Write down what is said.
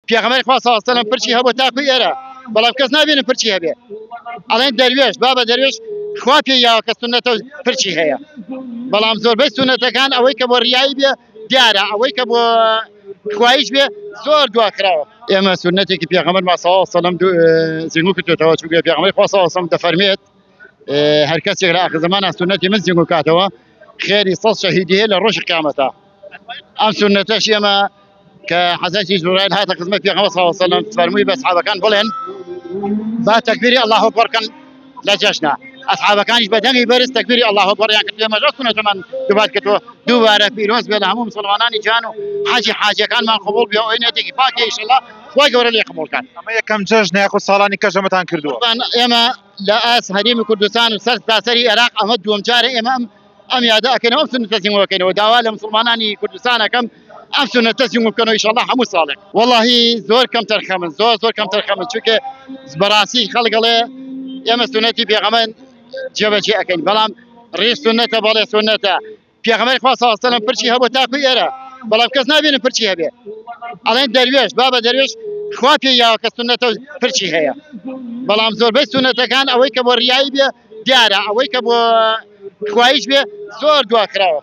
پێغەمبەری خوا صلی الله علیه و سلم پرچی هەبوو تاکو ئێرە بەڵام کەس نابینن پرچی هەبێ ئەڵێن دەروێش بابە دەروێش خوا پێیاوە کە سونەتە پرچی هەیە بەڵام زۆربەی سونەتەکان ئەوەی کە بۆ ڕیایی بێ دیارە ئەوەی کە بۆ خوایش بێ زۆر دواکراوە ئێمە سونەتێکی پێغەمبەرمان صلی الله علیه و سلم زیندوو کردوێتەوە چونکە پێغەمبەری خوا صلی الله علیه و سلم دەفەرمێت هەر کەسێک لە ئاخر زمانە سونەتی من زیندوو کاتەوە خێری 100 شەهیدی هەیە لە ڕۆژی قیامەتە ئەم سونەتەش ئێمە کە حەزەتی جوبرایل هاتە خزمەت پێغەمبەر صلی الله علیه و سلم فەرمووی بە ئەسحابەکان بڵێن با تەکبیری الله ئەکبەر کەن لە جەژنە ئەسحابەکانیش بە دەنگی بەرز تەکبیری الله ئەکبەریان کرد ئێمەش سونەتەمان دووبات کردووە دووبارە پیرۆز بێ لە هەموو مسلمانانی جیهان و حەجی حاجەکانمان قبوڵ بێ ئەوەی نەتێکی پاکە ئینشەڵڵا خوای گەورە لێ قبوڵکات ئەمە یەکەم جەژنێک و ساڵانی کەژەمەتان کردووە ئێمە لە ئاس هەرێمی کوردستان و سەر تاسەری عێراق ئەمە دووەم جارە ئێمە ئەم یادە ئەکەنەوە ئەم سونەتە زیندووەکەینەوە داوا لە مسلمانانی کوردستان ئەەکەم ئەم سونەتە زیندوو بکەنەوە ئینشەڵڵا هەموو ساڵێک وەڵڵاهی زۆر کەم تەرخەمن زۆر کەم تەرخەمن چونکە بەڕاستی خەڵک دەڵێ ئێمە سونەتی پێغەمبەر جێبەجێ ئەەکەین بەڵام ڕێژ سونەتە بەڵێ سونەتە پێغەمبەری خوا صلی الله علیه و سلم پرچی هەبوو تاکو ئێرە بەڵام کەس نابینن پرچی هەبێ ئەڵێن دەروێش بابە دەروێش خوا پێیاوە کە سونەتە پرچی هەیە بەڵام زۆربەی سونەتەکان ئەوەی کە بۆ ڕیایی بێ دیارە ئەوەی کە بۆ خوایش بێ زۆر دواکراوە